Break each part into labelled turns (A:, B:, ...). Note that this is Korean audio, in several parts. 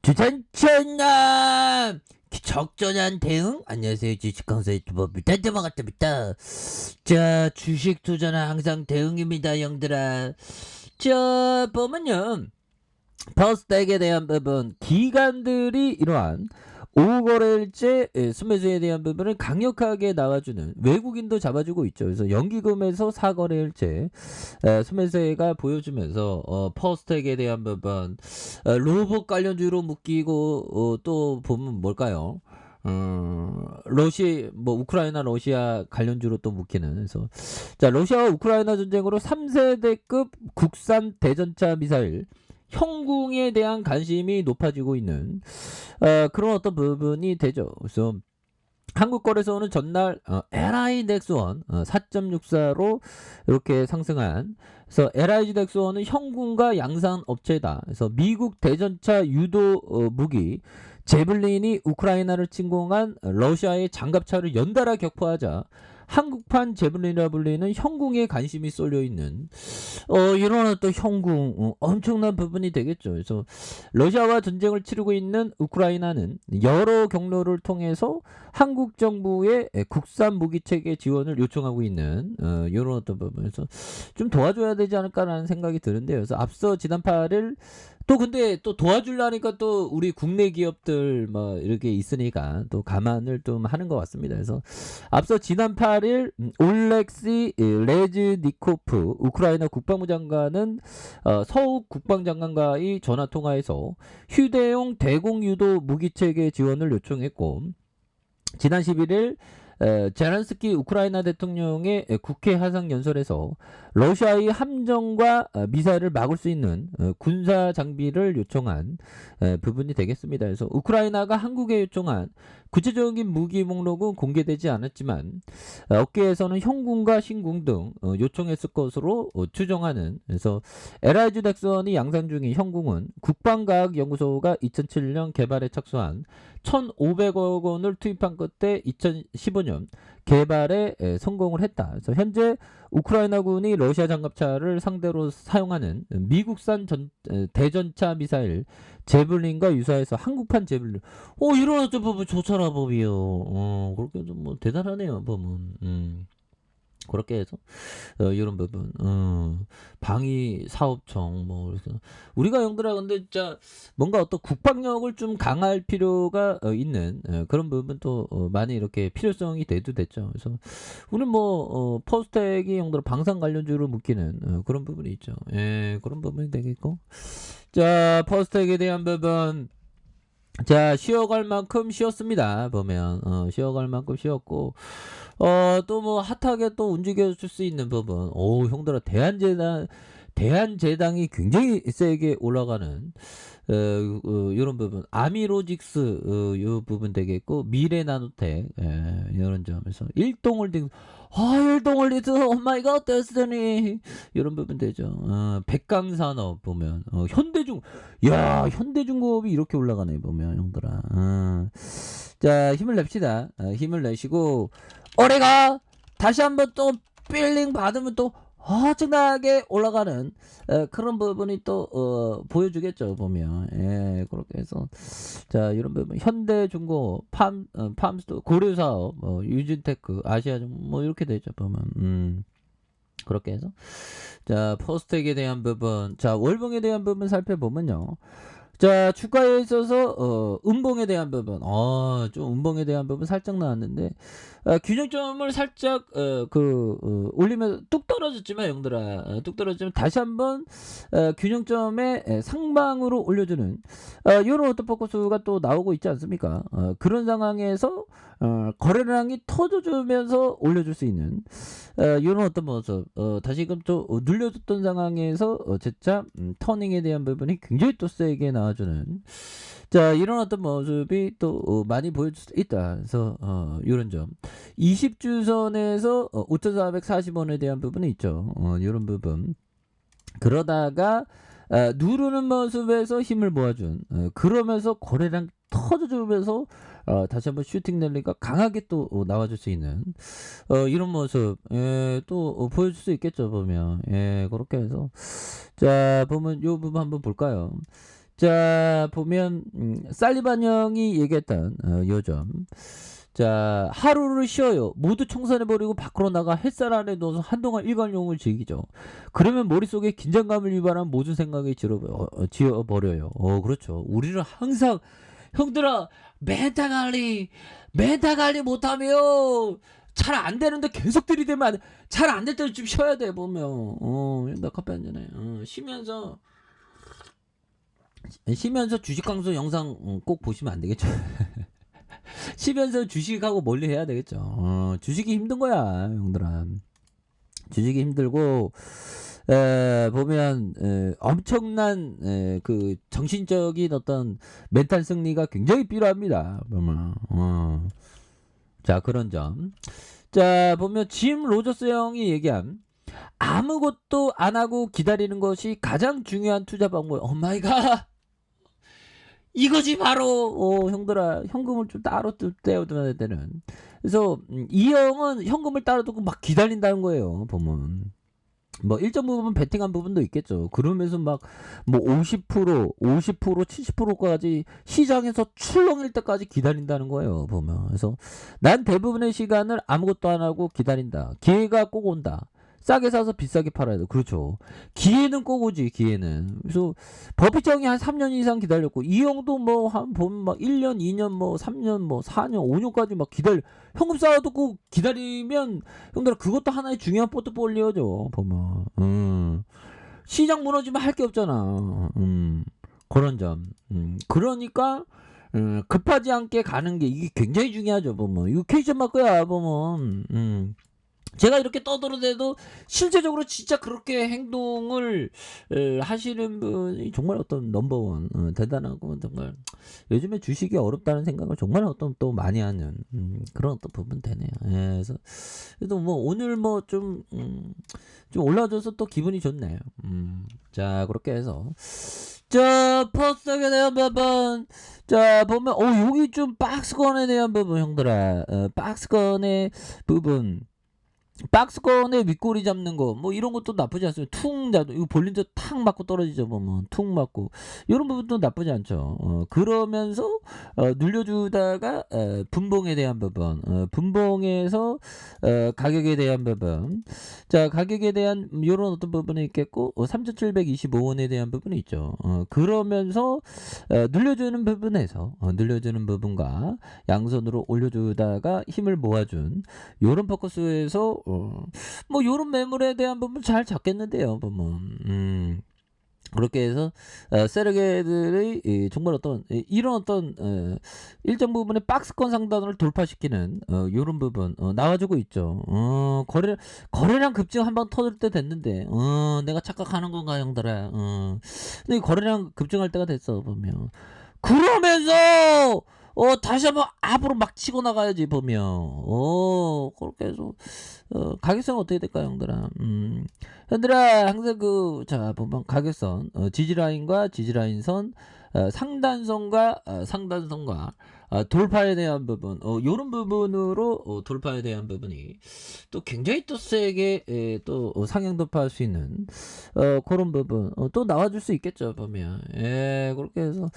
A: 주산천남 적절한 대응. 안녕하세요, 주식강사 유튜버 미탄테마 같습니다. 자, 주식 투자는 항상 대응입니다, 형들아. 자, 보면요, 퍼스텍에 대한 부분, 기관들이 이러한 5거래일제 순매수에 대한 부분을 강력하게 나와주는, 외국인도 잡아주고 있죠. 그래서 연기금에서 4거래일제 순매수가 보여주면서 퍼스텍에 대한 부분, 로봇 관련주로 묶이고, 또 보면 뭘까요? 우크라이나 러시아 관련주로 또 묶이는. 그래서 자, 러시아와 우크라이나 전쟁으로 3세대급 국산 대전차 미사일 형궁에 대한 관심이 높아지고 있는 그런 어떤 부분이 되죠. 그래서 한국 거래소는 전날 LI 넥스원 4.64로 이렇게 상승한. 그래서 LI 넥스원은 형군과 양산 업체다. 그래서 미국 대전차 유도 무기 제블린이 우크라이나를 침공한 러시아의 장갑차를 연달아 격파하자 한국판 제블린이라 불리는 형궁에 관심이 쏠려 있는 이런 또 형궁 엄청난 부분이 되겠죠. 그래서 러시아와 전쟁을 치르고 있는 우크라이나는 여러 경로를 통해서 한국 정부의 국산 무기 체계 지원을 요청하고 있는 이런 어떤 부분에서 좀 도와줘야 되지 않을까라는 생각이 드는데요. 그래서 앞서 지난 8일 또 근데 또 도와주려니까 또 우리 국내 기업들 뭐 이렇게 있으니까 또 감안을 좀 하는 것 같습니다. 그래서 앞서 지난 8일 올렉시 레즈니코프 우크라이나 국방부 장관은 서욱 국방장관과의 전화 통화에서 휴대용 대공유도 무기체계 지원을 요청했고, 지난 11일 제란스키 우크라이나 대통령의 국회 하상 연설에서 러시아의 함정과 미사일을 막을 수 있는 군사 장비를 요청한 부분이 되겠습니다. 그래서 우크라이나가 한국에 요청한 구체적인 무기 목록은 공개되지 않았지만 업계에서는 형궁과 신궁 등 요청했을 것으로 추정하는. 그래서 LIG 넥슨이 양산 중인 형궁은 국방과학연구소가 2007년 개발에 착수한 1,500억 원을 투입한 끝에 2015년 개발에 성공을 했다. 그래서 현재 우크라이나군이 러시아 장갑차를 상대로 사용하는 미국산 대전차 미사일 제블린과 유사해서 한국판 제블린. 이런 어떤 부분 좋잖아, 법이요. 그렇게 좀 뭐 대단하네요, 법은. 그렇게 해서 이런 부분 방위 사업청 뭐 그래서 우리가 형들아 근데 진짜 뭔가 어떤 국방력을 좀 강할 필요가 있는 그런 부분도 많이 이렇게 필요성이 돼도 됐죠. 그래서 우리 뭐 퍼스텍이 형들 방산 관련주로 묶이는 그런 부분이 있죠. 예, 그런 부분이 되겠고, 자, 퍼스텍에 대한 부분. 자, 쉬어갈 만큼 쉬었습니다. 보면 쉬어갈 만큼 쉬었고, 또 뭐 핫하게 또 움직여줄 수 있는 부분. 형들아, 대한제당이 굉장히 세게 올라가는 이런 부분. 아미로직스 요 부분 되겠고, 미래나노텍 이런 점에서 일동홀딩. 일동홀딩스 오마이갓 데스티니 이런 부분 되죠. 백강산업 보면 현대중공업이 이렇게 올라가네 보면 형들아. 자, 힘을 냅시다. 힘을 내시고 올해가 다시 한번 또 필링 받으면 또 엄청나게 올라가는 그런 부분이 또 보여주겠죠 보면. 예, 그렇게 해서 자, 이런 부분 현대중공업 팜스토 고려사업 유진테크 아시아중 뭐 이렇게 되죠 보면. 그렇게 해서 자, 퍼스텍에 대한 부분, 자, 월봉에 대한 부분 살펴보면요. 자, 주가에 있어서 음봉에 대한 부분, 좀 음봉에 대한 부분 살짝 나왔는데 균형점을 살짝 올리면서 뚝 떨어졌지만 형들아, 뚝 떨어지면 다시 한번 균형점에 상방으로 올려주는 이런 어떤 포커스가 또 나오고 있지 않습니까? 그런 상황에서 거래량이 터져주면서 올려줄 수 있는 이런 어떤 모습, 다시금 또 눌려줬던 상황에서 재차 터닝에 대한 부분이 굉장히 또 세게 나와주는, 자, 이런 어떤 모습이 또 많이 보여줄 수 있다. 그래서 이런 점 20주선에서 5,440원에 대한 부분이 있죠. 이런 부분. 그러다가 누르는 모습에서 힘을 모아준, 그러면서 거래량 터져주면서 다시 한번 슈팅 랠리가 강하게 또 나와줄 수 있는 이런 모습 또 보여줄 수 있겠죠 보면. 예, 그렇게 해서 자, 보면 요 부분 한번 볼까요? 자, 보면 살리반 형이 얘기했던 요점. 자, 하루를 쉬어요. 모두 청산해버리고 밖으로 나가 햇살 아래 누워서 한동안 일관용을 즐기죠. 그러면 머릿속에 긴장감을 유발한 모든 생각이 지워버려요. 그렇죠. 우리는 항상 형들아 멘탈 관리 못하면 잘 안 되는데 계속 들이대면 안 돼. 잘 안 될 때는 좀 쉬어야 돼 보면. 나 커피 한 잔해. 쉬면서 주식 강좌 영상 꼭 보시면 안 되겠죠. 쉬면서 주식하고 멀리 해야 되겠죠. 주식이 힘든 거야, 형들아. 주식이 힘들고, 보면, 엄청난, 그, 정신적인 어떤 멘탈 승리가 굉장히 필요합니다. 보면, 자, 그런 점. 자, 보면, 짐 로저스 형이 얘기한, 아무것도 안 하고 기다리는 것이 가장 중요한 투자 방법. 오 마이 갓! 이거지 바로 형들아 현금을 좀 따로 떼어둬야 되는. 그래서 이 형은 현금을 따로 두고 막 기다린다는 거예요. 보면 뭐 일정 부분 베팅한 부분도 있겠죠. 그러면서 막 뭐 50%, 70%까지 시장에서 출렁일 때까지 기다린다는 거예요. 보면 그래서 난 대부분의 시간을 아무것도 안 하고 기다린다. 기회가 꼭 온다. 싸게 사서 비싸게 팔아야 돼. 그렇죠. 기회는 꼭 오지, 기회는. 그래서 버핏 형이 한 3년 이상 기다렸고, 이 형도 뭐, 보면 막 1년, 2년, 뭐, 3년, 뭐, 4년, 5년까지 막 현금 쌓아두고 기다리면, 형들 그것도 하나의 중요한 포트폴리오죠, 보면. 시장 무너지면 할 게 없잖아. 그런 점. 그러니까, 급하지 않게 가는 게 이게 굉장히 중요하죠, 보면. 이거 퀘스천 마크야, 보면. 제가 이렇게 떠들어대도 실제적으로 진짜 그렇게 행동을 하시는 분이 정말 어떤 넘버원 대단하고 정말 요즘에 주식이 어렵다는 생각을 정말 어떤 또 많이 하는 그런 어떤 부분 되네요. 예, 그래서 뭐 오늘 뭐 좀 올라줘서 또 기분이 좋네요. 자 그렇게 해서 자 퍼스트에 대한 부분 자 보면 여기 좀 박스권에 대한 부분 형들아 박스권의 부분 박스권에 윗꼬리 잡는 거, 뭐 이런 것도 나쁘지 않습니다. 이거 볼린저 탁 맞고 떨어지죠, 보면. 툭 맞고. 이런 부분도 나쁘지 않죠. 그러면서, 눌려주다가, 분봉에 대한 부분, 분봉에서, 가격에 대한 부분. 자, 가격에 대한, 요런 어떤 부분이 있겠고, 3,725원에 대한 부분이 있죠. 그러면서, 눌려주는 부분과 양손으로 올려주다가 힘을 모아준, 요런 포커스에서 뭐 요런 매물에 대한 부분 잘 잡겠는데요. 보면 그렇게 해서 세력애들의 정말 어떤 이런 어떤 일정 부분의 박스권 상단을 돌파시키는 요런 부분 나와주고 있죠. 거래량 급증 한번 터질 때 됐는데 내가 착각하는 건가 형들아. 근데 거래량 급증할 때가 됐어 보면. 그러면서 다시 한번 앞으로 막 치고 나가야지 보면. 그렇게 해서 가격선 어떻게 될까요, 형들아? 형들아 항상 자 보면 가격선 지지라인과 지지라인선 상단선과 상단선과 돌파에 대한 부분 요런 부분으로 돌파에 대한 부분이 또 굉장히 또 세게 또 상향 돌파할 수 있는 그런 부분 또 나와줄 수 있겠죠 보면. 그렇게 해서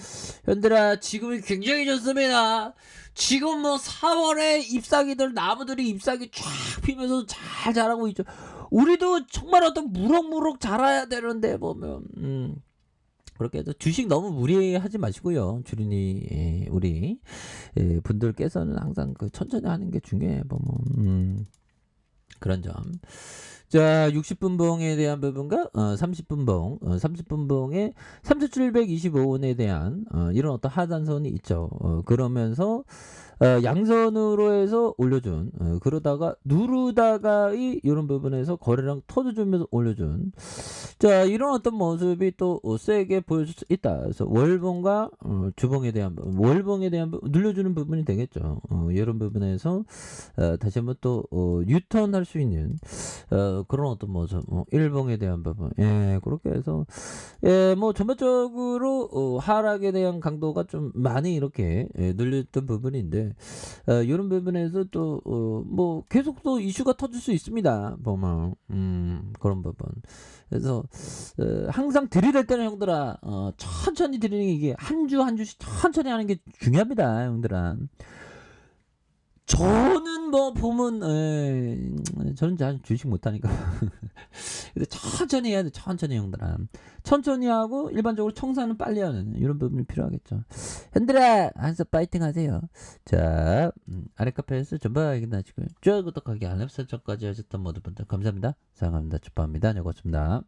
A: 현들아 지금이 굉장히 좋습니다. 지금 뭐 4월에 잎사귀들 나무들이 잎사귀 쫙 피면서 잘 자라고 있죠. 우리도 정말 어떤 무럭무럭 자라야 되는데 보면 그렇게 해서 주식 너무 무리하지 마시고요. 주린이 우리 분들께서는 항상 천천히 하는 게 중요해 보면. 그런 점. 자, 60분봉에 대한 부분과 30분봉, 30분봉에 3,725원에 대한 이런 어떤 하단선이 있죠. 그러면서 양선으로 해서 올려준 그러다가 누르다가의 이런 부분에서 거래량 터져주면서 올려준 자 이런 어떤 모습이 또 세게 보여줄 수 있다. 그래서 월봉과 주봉에 대한 부분, 월봉에 대한 부분, 눌려주는 부분이 되겠죠. 이런 부분에서 다시 한번 또 유턴할 수 있는 그런 어떤 모습, 일봉에 대한 부분, 그렇게 해서 뭐 전반적으로 하락에 대한 강도가 좀 많이 이렇게 눌렸던 부분인데. 이런 부분에서 또 뭐 계속 또 이슈가 터질 수 있습니다. 보면 그런 부분. 그래서 항상 들이댈 때는 형들아 천천히 들이는 게 이게 한 주 한 주씩 천천히 하는 게 중요합니다, 형들아. 저는 뭐 보면 저는 잘 주식 못하니까 근데 천천히 해야 돼. 천천히 형들아. 천천히 하고 일반적으로 청산은 빨리 하는 이런 부분이 필요하겠죠. 형들아 한서 파이팅 하세요. 자 아래 카페에서 전부 얘기 나시고요. 좋아요 구독하기 알람 설정까지 하셨던 모든 분들 감사합니다. 사랑합니다. 축복합니다. 네 고맙습니다.